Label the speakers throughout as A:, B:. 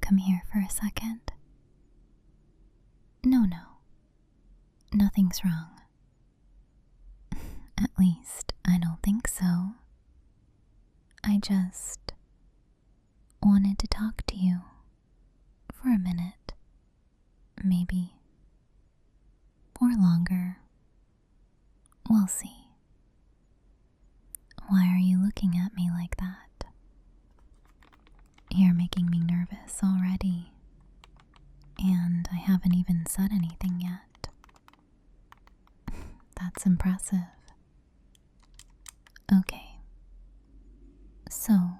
A: come here for a second? No, nothing's wrong. At least, I don't think so. I just wanted to talk to you for a minute, maybe, or longer. We'll see. Why are you looking at me like that? You're making me nervous already, and I haven't even said anything yet. That's impressive. Okay. So,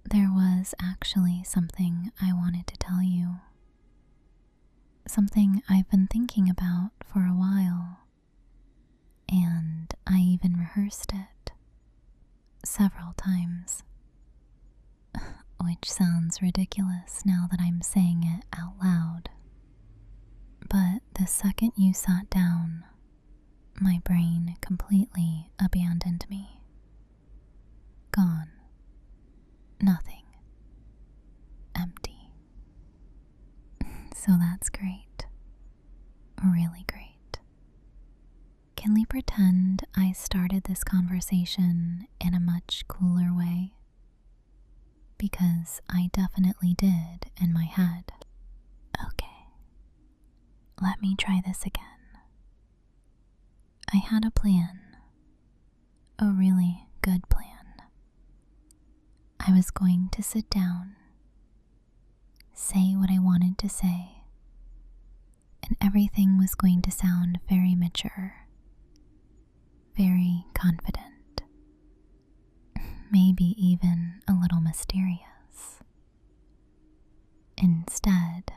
A: there was actually something I wanted to tell you. Something I've been thinking about for a while, and I even rehearsed it several times. Which sounds ridiculous now that I'm saying it out loud. But the second you sat down, my brain completely abandoned me. Gone. Nothing. Empty. So that's great. Really great. Can we pretend I started this conversation in a much cooler way? Because I definitely did in my head. Okay. Let me try this again. I had a plan. A really good plan. I was going to sit down, say what I wanted to say, and everything was going to sound very mature, very confident, maybe even a little mysterious. Instead,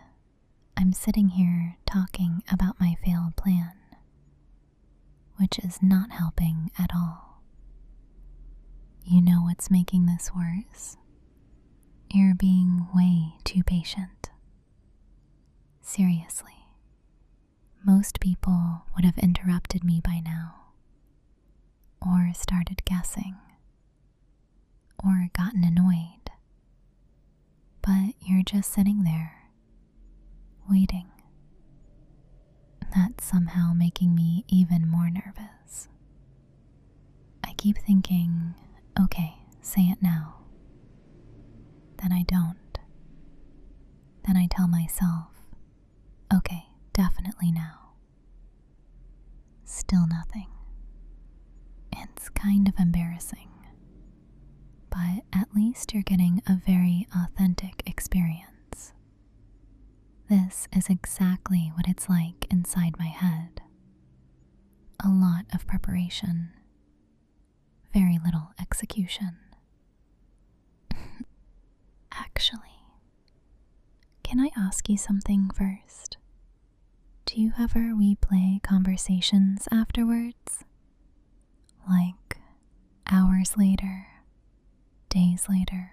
A: I'm sitting here talking about my failed plan, which is not helping at all. You know what's making this worse? You're being way too patient. Seriously, most people would have interrupted me by now, or started guessing, or gotten annoyed. But you're just sitting there, waiting. That's somehow making me even more nervous. I keep thinking, okay, say it now. Then I don't. Then I tell myself, okay, definitely now. Still nothing. It's kind of embarrassing, but at least you're getting a very authentic experience. This is exactly what it's like inside my head. A lot of preparation, very little execution. Actually, can I ask you something first? Do you ever replay conversations afterwards? Like hours later, days later,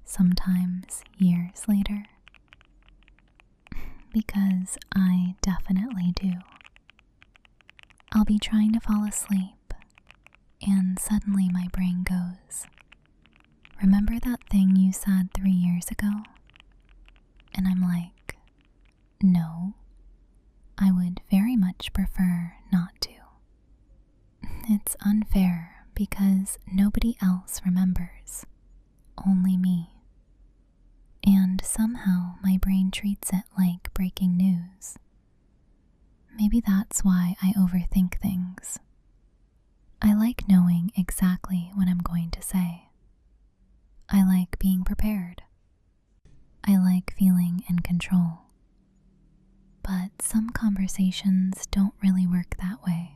A: sometimes years later? Because I definitely do. I'll be trying to fall asleep, and suddenly my brain goes, remember that thing you said 3 years ago? And I'm like, no, I would very much prefer not to. It's unfair because nobody else remembers, only me. And somehow my brain treats it like breaking news. Maybe that's why I overthink things. I like knowing exactly what I'm going to say. I like being prepared. I like feeling in control. But some conversations don't really work that way.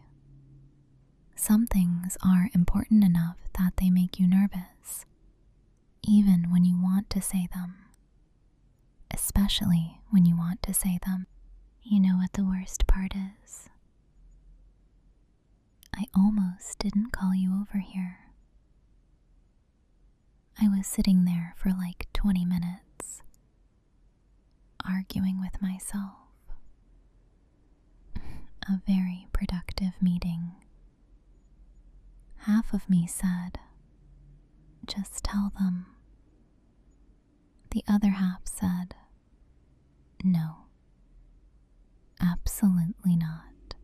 A: Some things are important enough that they make you nervous, even when you want to say them. Especially when you want to say them. You know what the worst part is? I almost didn't call you over here. I was sitting there for like 20 minutes, arguing with myself. A very productive meeting. Half of me said, just tell them. The other half said, "No, absolutely not.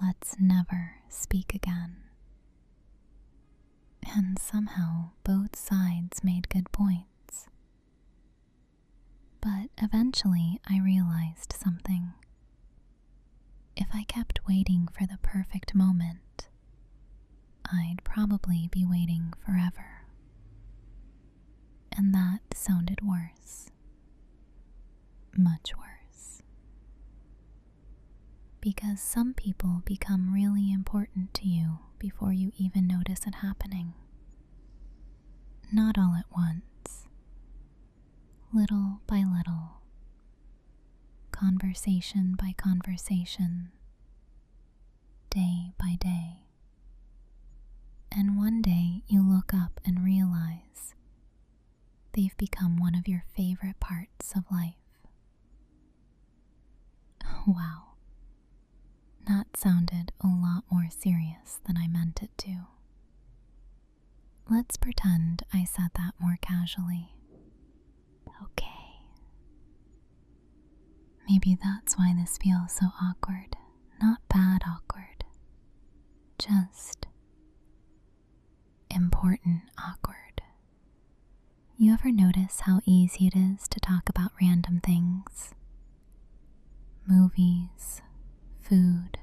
A: Let's never speak again." And somehow both sides made good points. But eventually I realized something. If I kept waiting for the perfect moment, I'd probably be waiting forever. And that sounded worse. Much worse. Because some people become really important to you before you even notice it happening. Not all at once. Little by little. Conversation by conversation. Day by day. And one day you look up and realize they've become one of your favorite parts of life. Wow. That sounded a lot more serious than I meant it to. Let's pretend I said that more casually. Okay. Maybe that's why this feels so awkward. Not bad awkward. Just important awkward. You ever notice how easy it is to talk about random things? Movies, food,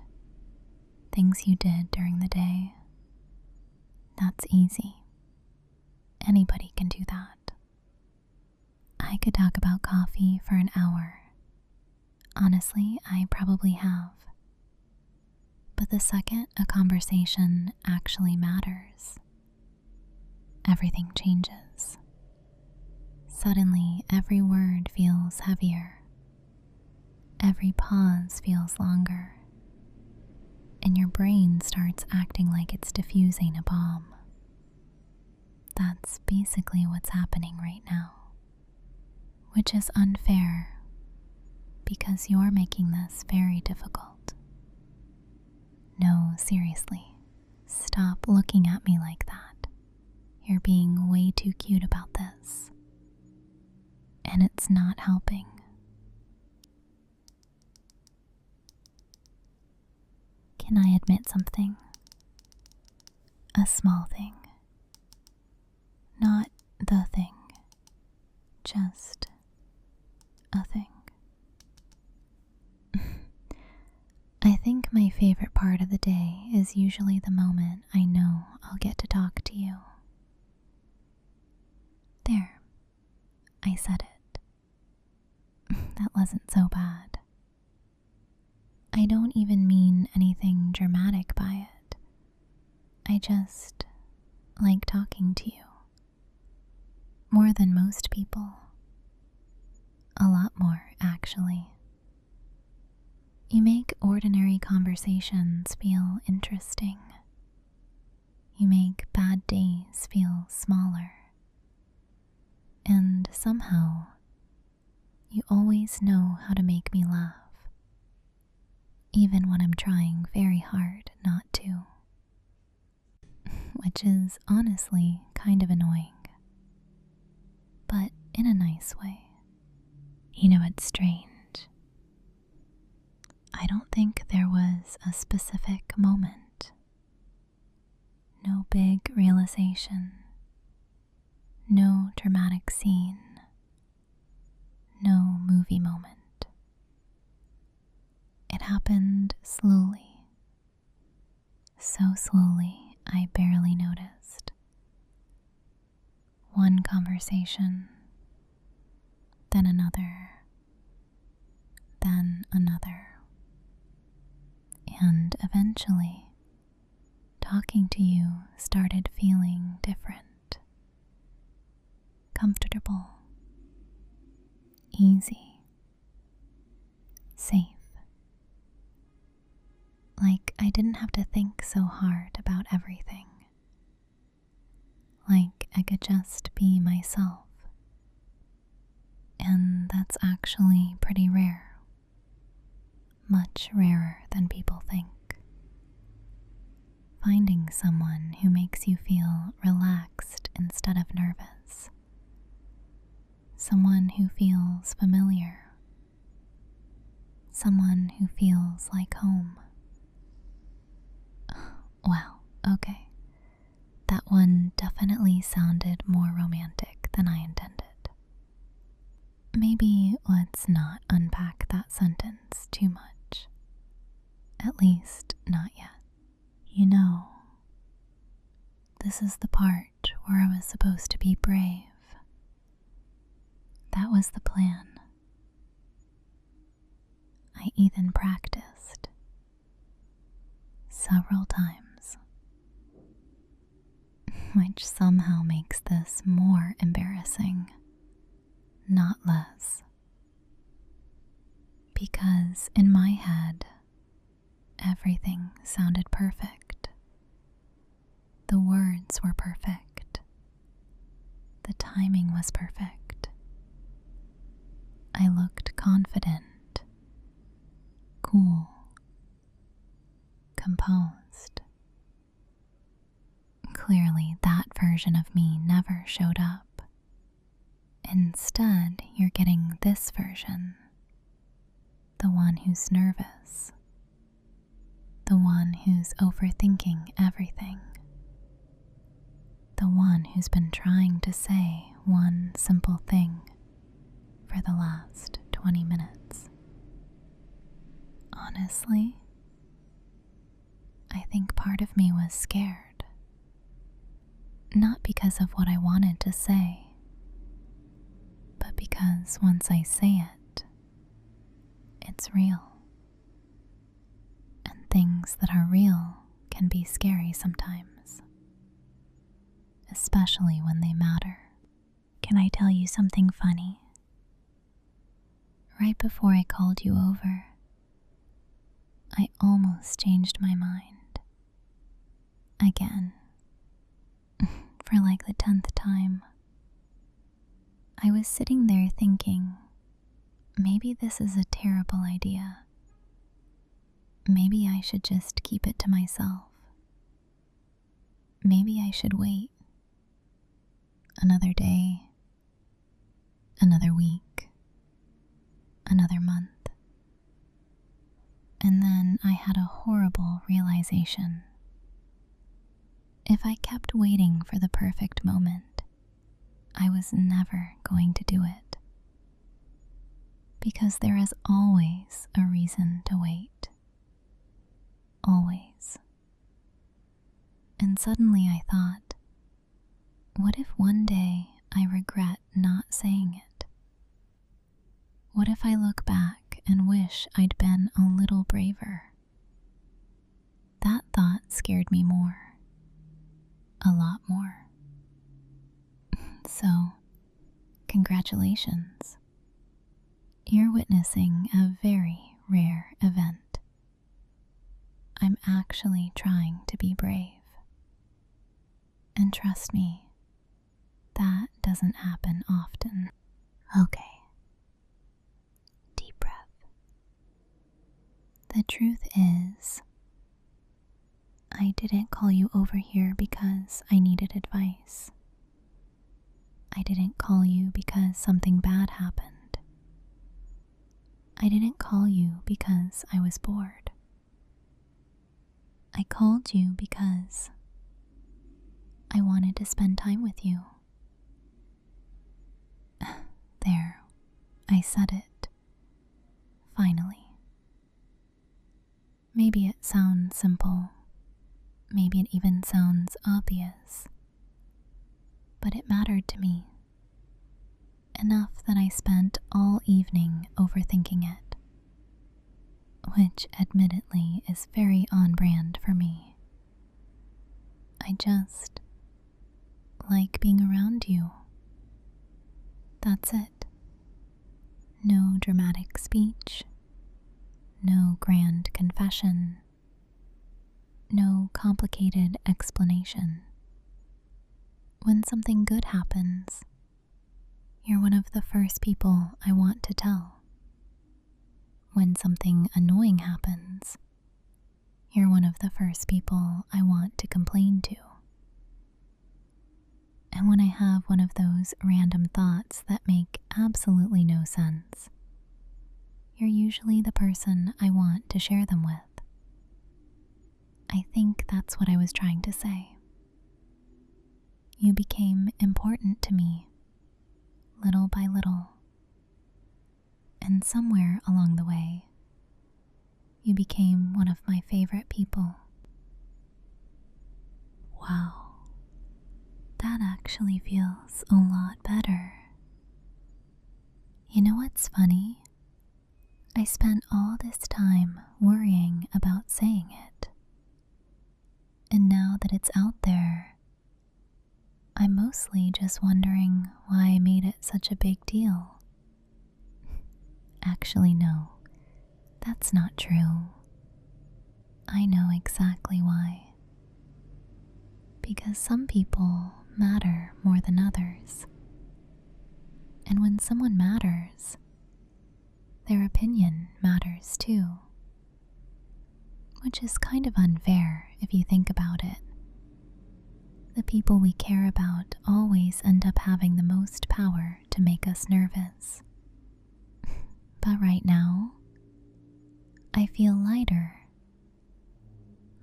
A: things you did during the day. That's easy. Anybody can do that. I could talk about coffee for an hour. Honestly, I probably have. But the second a conversation actually matters, everything changes. Suddenly, every word feels heavier. Every pause feels longer. And your brain starts acting like it's diffusing a bomb. That's basically what's happening right now. Which is unfair, because you're making this very difficult. No, seriously, stop looking at me like that. You're being way too cute about this. And it's not helping. Can I admit something? A small thing. Not the thing. Just a thing. I think my favorite part of the day is usually the moment I know I'll get to talk to you. There. I said it. That wasn't so bad. I don't even mean anything dramatic by it. I just like talking to you. More than most people. A lot more, actually. You make ordinary conversations feel interesting. You make bad days feel smaller. And somehow, you always know how to make me laugh. Even when I'm trying very hard not to. Which is honestly kind of annoying. But in a nice way. You know, it's strange. I don't think there was a specific moment. No big realization. No dramatic scene. No movie moment. It happened slowly. So slowly, I barely noticed. One conversation, then another, then another. And eventually, talking to you started feeling different. Comfortable. Easy. Safe. Like I didn't have to think so hard about everything. Like I could just be myself. And that's actually pretty rare. Much rarer than people think. Finding someone who makes you feel relaxed instead of nervous. someone who feels familiar, someone who feels like home. Wow, okay. That one definitely sounded more romantic than I intended. Maybe let's not unpack that sentence too much. At least, not yet. You know, this is the part where I was supposed to be brave. That was the plan. I even practiced several times, which somehow makes this more embarrassing, not less. Because in my head, everything sounded perfect. The words were perfect. The timing was perfect. I looked confident, cool, composed. Clearly, that version of me never showed up. Instead, you're getting this version, the one who's nervous, the one who's overthinking everything, the one who's been trying to say one simple thing for the last 20 minutes. Honestly, I think part of me was scared. Not because of what I wanted to say, but because once I say it, it's real. And things that are real can be scary sometimes, especially when they matter. Can I tell you something funny? Right before I called you over, I almost changed my mind. Again. For like the 10th time. I was sitting there thinking, maybe this is a terrible idea. Maybe I should just keep it to myself. Maybe I should wait. Another day, another week, another month. And then I had a horrible realization. If I kept waiting for the perfect moment, I was never going to do it. Because there is always a reason to wait. Always. And suddenly I thought, what if one day I regret not saying it? What if I look back and wish I'd been a little braver? That thought scared me more. A lot more. So, congratulations. You're witnessing a very rare event. I'm actually trying to be brave. And trust me, that doesn't happen often. Okay. Deep breath. The truth is, I didn't call you over here because I needed advice. I didn't call you because something bad happened. I didn't call you because I was bored. I called you because I wanted to spend time with you. There, I said it. Finally. Maybe it sounds simple. Maybe it even sounds obvious. But it mattered to me. Enough that I spent all evening overthinking it. Which admittedly is very on brand for me. I just like being around you. That's it. No dramatic speech. No grand confession. No complicated explanation. When something good happens, you're one of the first people I want to tell. When something annoying happens, you're one of the first people I want to complain to. And when I have one of those random thoughts that make absolutely no sense, you're usually the person I want to share them with. I think that's what I was trying to say. You became important to me, little by little. And somewhere along the way, you became one of my favorite people. Wow, that actually feels a lot better. You know what's funny? I spent all this time worrying about saying it. And now that it's out there, I'm mostly just wondering why I made it such a big deal. Actually, no, that's not true. I know exactly why. Because some people matter more than others. And when someone matters, their opinion matters too. Which is kind of unfair if you think about it. The people we care about always end up having the most power to make us nervous. But right now, I feel lighter.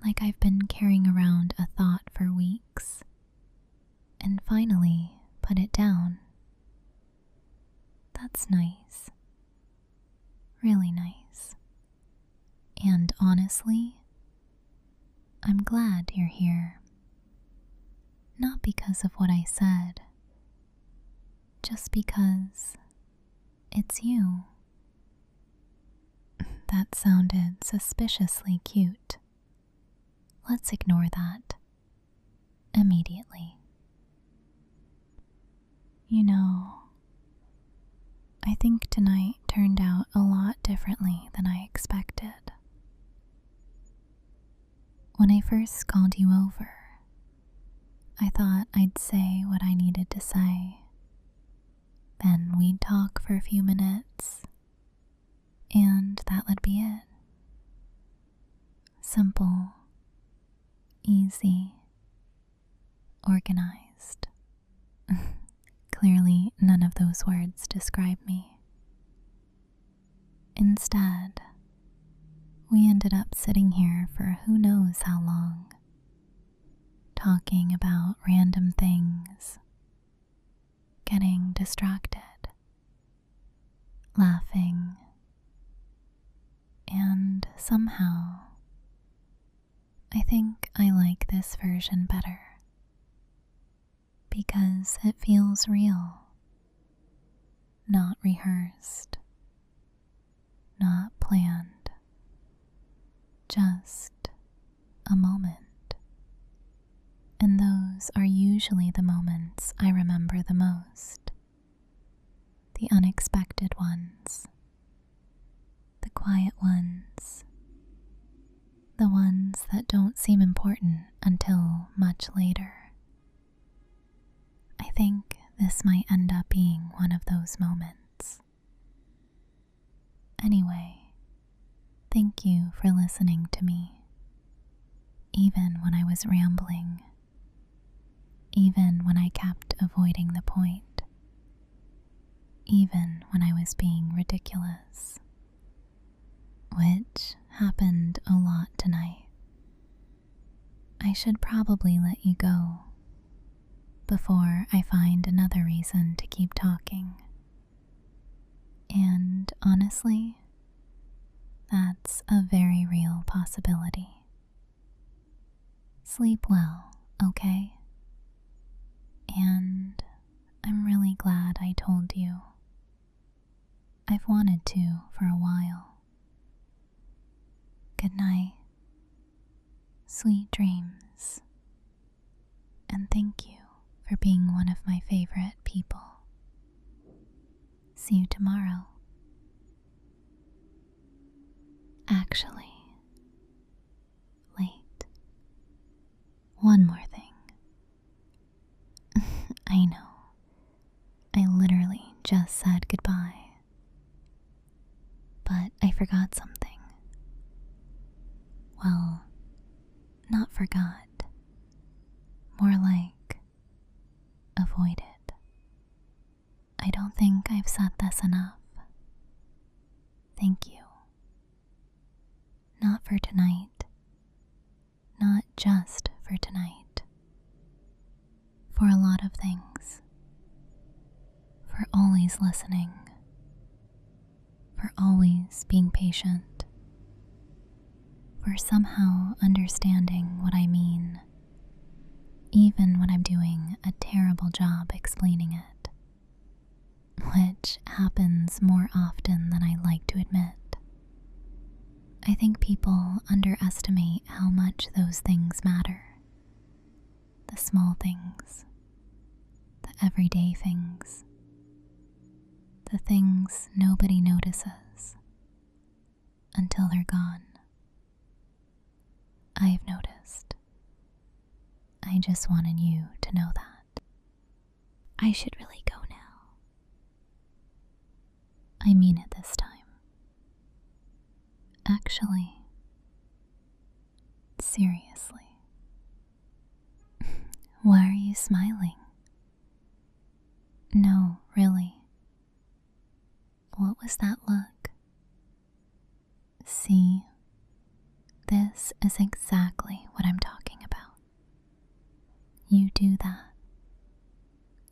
A: Like I've been carrying around a thought for weeks and finally put it down. That's nice. Really nice. And honestly, I'm glad you're here. Not because of what I said, just because it's you. That sounded suspiciously cute. Let's ignore that immediately. You know, I think tonight turned out a lot differently than I expected. When I first called you over, I thought I'd say what I needed to say. Then we'd talk for a few minutes, and that would be it. Simple, easy, organized. Clearly, none of those words describe me. Instead, we ended up sitting here for who knows how long, talking about random things, getting distracted, laughing, and somehow, I think I like this version better. Because it feels real, not rehearsed, not planned, just a moment. And those are usually the moments I remember the most. The unexpected ones, the quiet ones, the ones that don't seem important until much later. I think this might end up being one of those moments. Anyway, thank you for listening to me, even when I was rambling, even when I kept avoiding the point, even when I was being ridiculous, which happened a lot tonight. I should probably let you go before I find another reason to keep talking. And honestly, that's a very real possibility. Sleep well, okay? And I'm really glad I told you. I've wanted to for a while. Good night. Sweet dreams. And thank you for being one of my favorite people. See you tomorrow. Actually, wait. One more thing. I know. I literally just said goodbye. But I forgot something. Well, not forgot. More like I've said this enough. Thank you. Not for tonight. Not just for tonight. For a lot of things. For always listening. For always being patient. For somehow understanding what I mean, even when I'm doing a terrible job explaining it, which happens more often than I like to admit. I think people underestimate how much those things matter. The small things, the everyday things, the things nobody notices until they're gone. I've noticed. I just wanted you to know that. I should really go now. I mean it this time. Actually, seriously. Why are you smiling? No, really. What was that look? See, this is exactly what I'm talking about. You do that.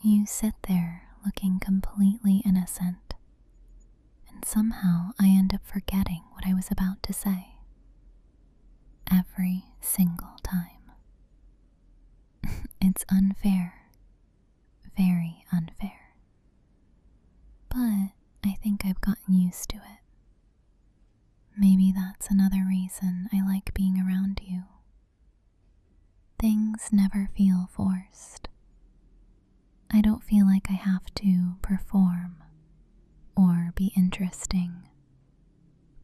A: You sit there looking completely innocent, and somehow I end up forgetting what I was about to say. Every single time. It's unfair. Very unfair. But I think I've gotten used to it. Maybe that's another reason I like being around you. Things never feel forced. I don't feel like I have to perform, or be interesting,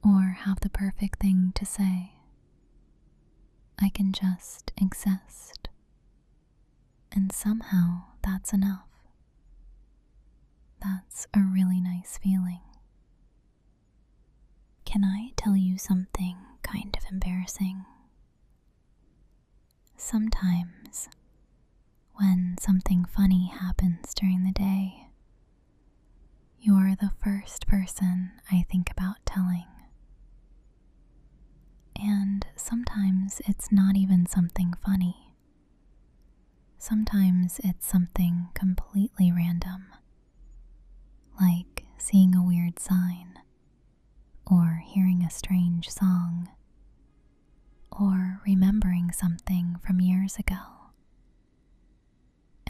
A: or have the perfect thing to say. I can just exist. And somehow that's enough. That's a really nice feeling. Can I tell you something kind of embarrassing? Sometimes, when something funny happens during the day, you're the first person I think about telling. And sometimes it's not even something funny. Sometimes it's something completely random, like seeing a weird sign, or hearing a strange song, or remembering something from years ago.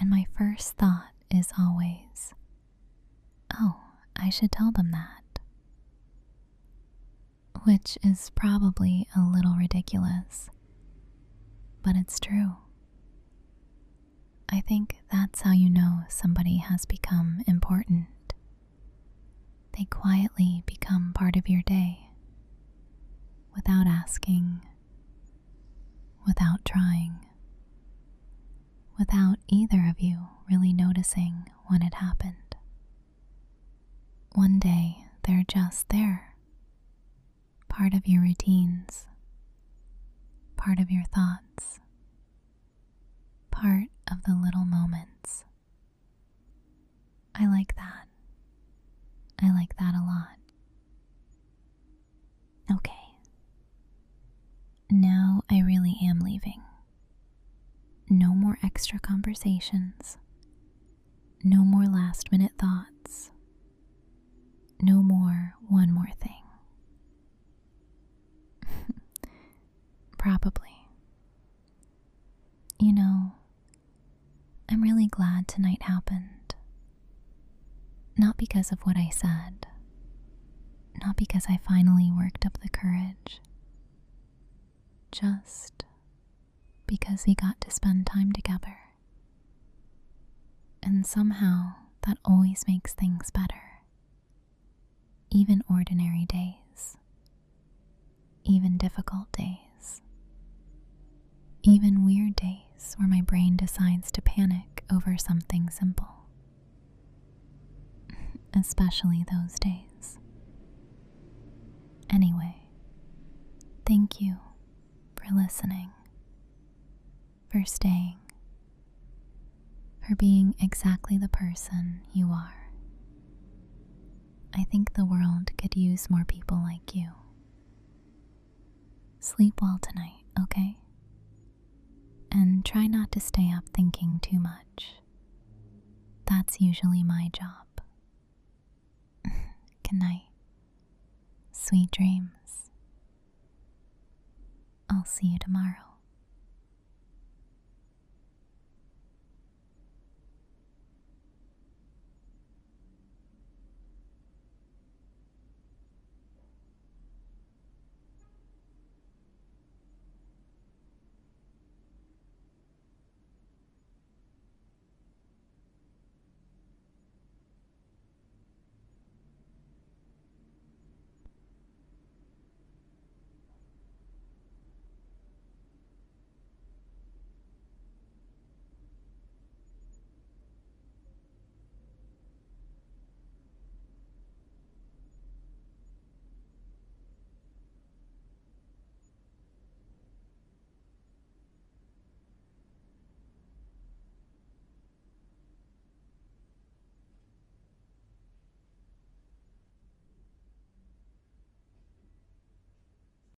A: And my first thought is always, oh, I should tell them that. Which is probably a little ridiculous, but it's true. I think that's how you know somebody has become important. They quietly become part of your day, without asking, without trying, without either of you really noticing when it happened. One day, they're just there, part of your routines, part of your thoughts, part of the little moments. I like that. I like that a lot. Okay. Now I really am leaving. No more extra conversations. No more last minute thoughts. No more one more thing. Probably. You know, I'm really glad tonight happened. Not because of what I said. Not because I finally worked up the courage. Just because we got to spend time together. And somehow that always makes things better. Even ordinary days. Even difficult days. Even weird days where my brain decides to panic over something simple. Especially those days. Anyway, thank you for listening, for staying, for being exactly the person you are. I think the world could use more people like you. Sleep well tonight, okay? And try not to stay up thinking too much. That's usually my job. Good night. Sweet dreams. I'll see you tomorrow.